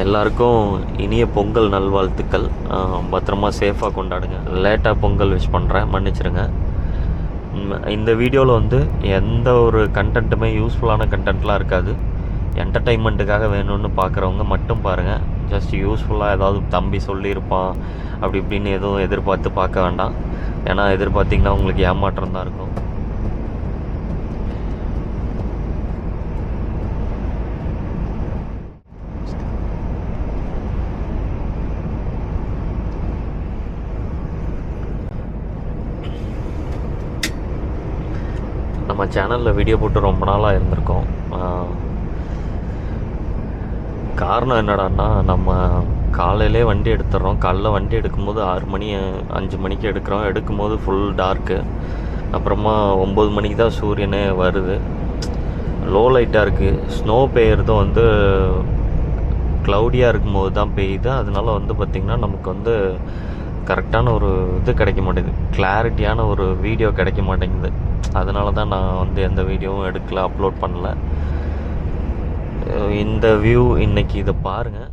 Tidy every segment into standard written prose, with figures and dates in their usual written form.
எல்லாருக்கும் இனிய பொங்கல் நல்வாழ்த்துக்கள். பத்திரமா சேஃபாக கொண்டாடுங்க. லேட்டாக பொங்கல் விஷ் பண்ணுறேன், மன்னிச்சிடுங்க. இந்த வீடியோவில் வந்து எந்த ஒரு கண்டென்ட்டுமே யூஸ்ஃபுல்லான கண்டென்ட்லாம் இருக்காது. என்டர்டெயின்மெண்ட்டுக்காக வேணும்னு பார்க்குறவங்க மட்டும் பாருங்கள். ஜஸ்ட் யூஸ்ஃபுல்லாக ஏதாவது தம்பி சொல்லியிருப்பான் அப்படி இப்படின்னு எதுவும் எதிர்பார்த்து பார்க்க வேண்டாம். ஏன்னா எதிர்பார்த்திங்கன்னா உங்களுக்கு ஏமாற்றம் தான் இருக்கும். நம்ம சேனலில் வீடியோ போட்டு ரொம்ப நாளாக இருந்திருக்கோம். காரணம் என்னடான்னா, நம்ம காலையிலே வண்டி எடுத்துடுறோம். காலைல வண்டி எடுக்கும்போது 6 மணி 5 மணிக்கு எடுக்கும்போது ஃபுல் டார்க்கு. அப்புறமா 9 மணிக்கு தான் சூரியனே வருது. லோ லைட்டாக இருக்குது. ஸ்னோ பெய்யறதும் வந்து க்ளவுடியாக இருக்கும்போது தான் பெய்யுது. அதனால வந்து பார்த்திங்கன்னா நமக்கு வந்து கரெக்டான ஒரு இது கிடைக்க மாட்டேங்குது, கிளாரிட்டியான ஒரு வீடியோ கிடைக்க மாட்டேங்குது. அதனால தான் நான் வந்து எந்த வீடியோவும் எடுக்கல, அப்லோட் பண்ணல. இந்த வியூ இன்றைக்கி இதை பாருங்கள்.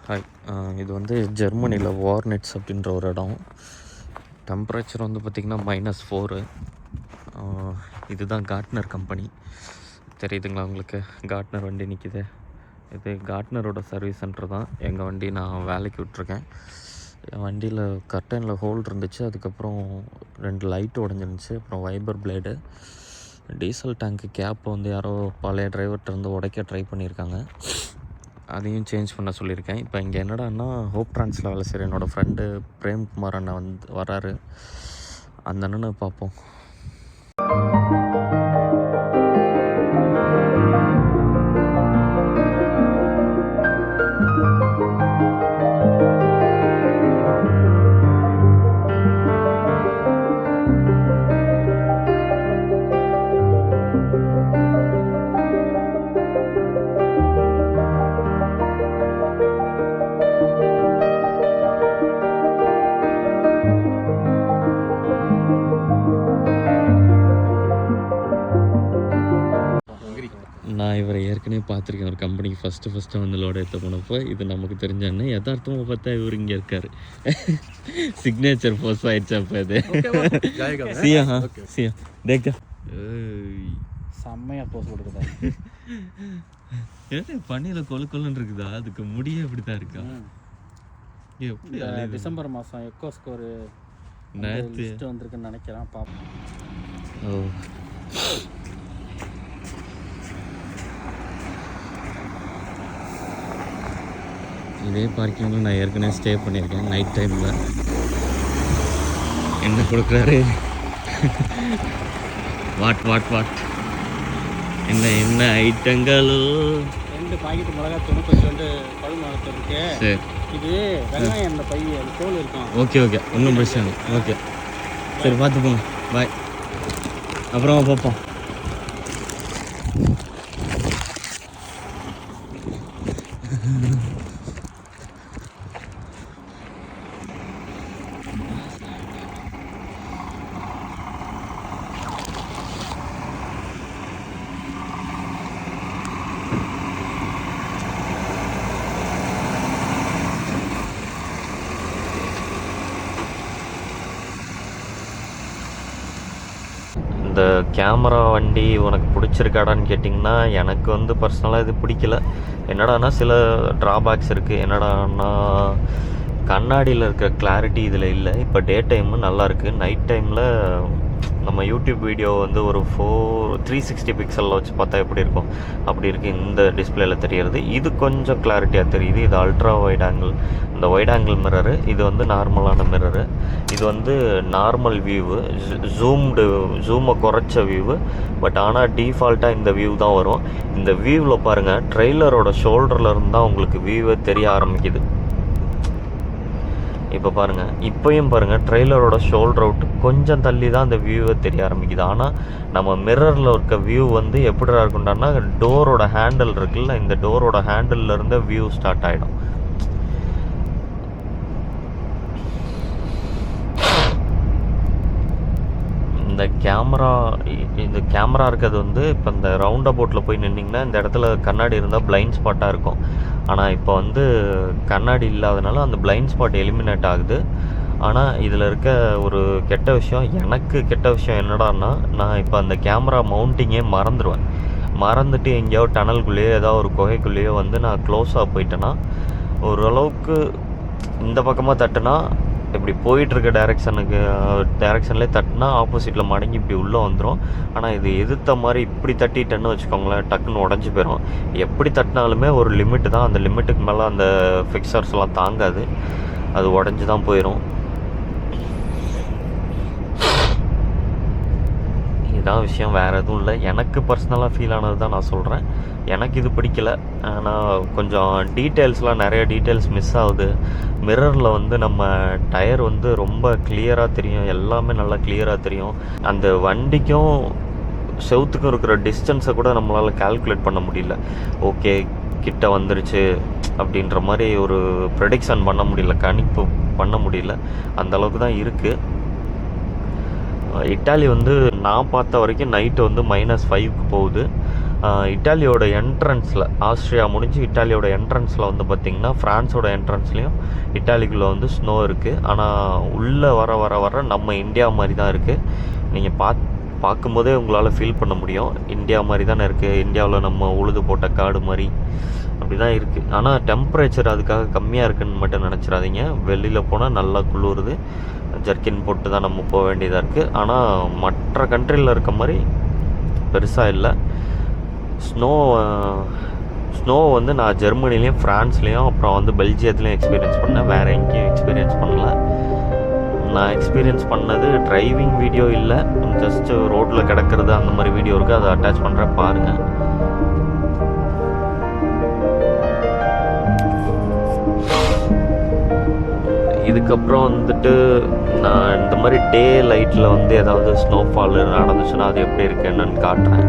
ஹாய், இது வந்து ஜெர்மனியில் வார்னெட்ஸ் அப்படின்ற ஒரு இடம். டெம்பரேச்சர் வந்து பார்த்திங்கன்னா -4. இதுதான் கார்ட்னர் கம்பெனி. தெரியுதுங்களா உங்களுக்கு? கார்ட்னர் வண்டி நிற்கிது. இது கார்ட்னரோட சர்வீஸ் சென்டர் தான். எங்கள் வண்டி நான் வேலைக்கு விட்ருக்கேன். என் வண்டியில் கர்டனில் ஹோல் இருந்துச்சு. அதுக்கப்புறம் 2 லைட் உடஞ்சிருந்துச்சு. அப்புறம் வைபர் பிளேடு, டீசல் டேங்க்கு கேப்பை வந்து யாரோ பழைய டிரைவர்கிட்ட இருந்து உடைக்க ட்ரை பண்ணியிருக்காங்க. அதையும் சேஞ்ச் பண்ண சொல்லியிருக்கேன். இப்போ இங்கே என்னடான்னா, ஹோப் ட்ரான்ஸில் வேலை செய்கிற என்னோடய ஃப்ரெண்டு பிரேம்குமார் அண்ணன் வந்து வராரு. அந்த அண்ணனை பார்ப்போம். நான் இவரை ஏற்கனவே பார்த்துருக்கேன். ஒரு கம்பெனிக்கு ஃபஸ்ட்டு வந்து லோடு எடுத்து போனப்போ இது நமக்கு தெரிஞ்ச அண்ணன். யதார்த்தமாக பார்த்தா இவர் இங்கே இருக்கார். சிக்னேச்சர் போஸ்ட் ஆயிடுச்சு. அப்போ இது சியா தேக்தா செம்மையாக போஸ்ட் கொடுக்குதா? ஏன்னா பனியில் கொலுன்னு இருக்குதா? அதுக்கு முடியே இப்படி தான் இருக்கா? எப்படி டிசம்பர் மாதம் எக்கோ ஸ்கோரு நேற்று வந்திருக்குன்னு நினைக்கிறேன். பார்ப்போம். ஓ, இதே பார்க்கிங்கில் நான் ஏற்கனவே ஸ்டே பண்ணியிருக்கேன். நைட் டைமில் என்ன கொடுக்குறாரு? வாட் என்ன ஐட்டங்களோ. 2 பாக்கெட் மிளகாத்தூள், கொஞ்சோண்டு கடுகு மிளகாத்தூள் இருக்கு. சரி, இது வெங்காயம், அந்த பை அது தோல் இருக்கும். ஓகே ஒன்றும் பிரச்சனை இல்லை. ஓகே, சரி, பார்த்து போங்க. பாய், அப்புறமா பார்ப்போம். இந்த கேமரா வண்டி உனக்கு பிடிச்சிருக்காடான்னு கேட்டிங்கன்னா, எனக்கு வந்து பர்சனலாக இது பிடிக்கல. என்னடானா சில ட்ராபேக்ஸ் இருக்குது. என்னடானா கண்ணாடியில் இருக்கிற கிளாரிட்டி இதில் இல்லை. இப்போ டே டைமு நல்லாயிருக்கு. நைட் டைமில் நம்ம யூடியூப் வீடியோ வந்து ஒரு 360 பிக்சலில் வச்சு பார்த்தா எப்படி இருக்கும் அப்படி இருக்குது இந்த டிஸ்பிளேயில் தெரியுறது. இது கொஞ்சம் கிளாரிட்டியாக தெரியுது. இது அல்ட்ரா வைட் ஆங்கிள், இந்த வைட் ஆங்கிள் மிரரு. இது வந்து நார்மலான மிரரு. இது வந்து நார்மல் வியூவு, ஜூமை குறைச்ச வியூவு. பட் ஆனால் டீஃபால்ட்டாக இந்த வியூ தான் வரும். இந்த வியூவில் பாருங்கள், ட்ரெய்லரோட ஷோல்டரில் இருந்தால் உங்களுக்கு வியூவே தெரிய ஆரம்பிக்குது. இப்போ பாருங்கள், இப்போயும் பாருங்கள், ட்ரெய்லரோட ஷோல்டர் அவுட் கொஞ்சம் தள்ளி தான் அந்த வியூவை தெரிய ஆரம்பிக்குது. ஆனால் நம்ம மிரரில் இருக்க வியூ வந்து எப்படிடா இருக்குண்டான்னா, டோரோட ஹேண்டில் இருக்குல்ல, இந்த டோரோட ஹேண்டில் இருந்து வியூ ஸ்டார்ட் ஆகிடும். இந்த கேமரா இருக்கிறது வந்து இப்போ இந்த ரவுண்ட் அபவுட்டில் போய் நின்னிங்கன்னா இந்த இடத்துல கண்ணாடி இருந்தால் பிளைண்ட் ஸ்பாட்டாக இருக்கும். ஆனால் இப்போ வந்து கண்ணாடி இல்லாதனால அந்த பிளைண்ட் ஸ்பாட் எலிமினேட் ஆகுது. ஆனால் இதில் இருக்க ஒரு கெட்ட விஷயம், எனக்கு கெட்ட விஷயம் என்னடான்னா, நான் இப்போ அந்த கேமரா மவுண்டிங்கே மறந்துட்டு எங்கேயோ டனல்குள்ளேயோ ஏதாவது ஒரு குகைக்குள்ளேயோ வந்து நான் க்ளோஸாக போயிட்டேன்னா, ஓரளவுக்கு இந்த பக்கமாக தட்டுனா இப்படி போயிட்டுருக்க டைரெக்ஷன்லேயே தட்டினா ஆப்போசிட்டில் மடங்கி இப்படி உள்ளே வந்துடும். ஆனால் இது எதிர்த்த மாதிரி இப்படி தட்டிட்டேன்னு வச்சுக்கோங்களேன், டக்குன்னு உடஞ்சி போயிடும். எப்படி தட்டினாலுமே ஒரு லிமிட்டு தான், அந்த லிமிட்டுக்கு மேலே அந்த ஃபிக்சர்ஸ்லாம் தாங்காது, அது உடஞ்சி தான் போயிடும். இதுதான் விஷயம், வேறு எதுவும் இல்லை. எனக்கு பர்சனலாக ஃபீல் ஆனது தான் நான் சொல்கிறேன். எனக்கு இது பிடிக்கல. ஆனால் கொஞ்சம் நிறைய டீட்டெயில்ஸ் மிஸ் ஆகுது. மிரரில் வந்து நம்ம டயர் வந்து ரொம்ப கிளியராக தெரியும், எல்லாமே நல்லா கிளியராக தெரியும். அந்த வண்டிக்கும் செவுத்துக்கும் இருக்கிற டிஸ்டன்ஸை கூட நம்மளால் கால்குலேட் பண்ண முடியல. ஓகே, கிட்ட வந்துருச்சு அப்படின்ற மாதிரி ஒரு ப்ரெடிக்ஷன் பண்ண முடியல, கணிப்பு பண்ண முடியல. அந்தளவுக்கு தான் இருக்குது. இட்டாலி வந்து நான் பார்த்த வரைக்கும் நைட்டு வந்து -5க்கு போகுது. இட்டாலியோட என்ட்ரன்ஸில், ஆஸ்ட்ரியா முடிஞ்சு இட்டாலியோட என்ட்ரன்ஸில் வந்து பார்த்திங்கன்னா, ஃப்ரான்ஸோட என்ட்ரன்ஸ்லேயும் இட்டாலிக்குள்ளே வந்து ஸ்னோ இருக்குது. ஆனால் உள்ளே வர நம்ம இந்தியா மாதிரி தான் இருக்குது. நீங்கள் பார்க்கும்போதே உங்களால் ஃபீல் பண்ண முடியும், இந்தியா மாதிரி தானே இருக்குது. இந்தியாவில் நம்ம உழுது போட்ட காடு மாதிரி அப்படி தான் இருக்குது. ஆனால் டெம்பரேச்சர் அதுக்காக கம்மியாக இருக்குதுன்னு மட்டும் நினச்சிடாதீங்க. வெளியில் போனால் நல்லா குளிருது. ஜர்க்கின் போட்டு தான் நம்ம போக வேண்டியதாக இருக்குது. ஆனால் மற்ற கண்ட்ரியில் இருக்க மாதிரி பெருசாக இல்லை. ஸ்னோ வந்து நான் ஜெர்மனிலையும் ஃப்ரான்ஸ்லேயும் அப்புறம் வந்து பெல்ஜியத்துலேயும் எக்ஸ்பீரியன்ஸ் பண்ணேன். வேறு எங்கேயும் எக்ஸ்பீரியன்ஸ் பண்ணல. நான் எக்ஸ்பீரியன்ஸ் பண்ணது டிரைவிங் வீடியோ இல்லை, ஜஸ்ட்டு ரோட்டில் கிடக்கிறது அந்த மாதிரி வீடியோ இருக்குது. அதை அட்டாச் பண்ணுறேன், பாருங்கள். இதுக்கப்புறம் வந்துட்டு நான் இந்த மாதிரி டே லைட்டில் வந்து ஏதாவது ஸ்னோஃபால் நடந்துச்சுன்னா அது எப்படி இருக்குது என்னன்னு காட்டுறேன்.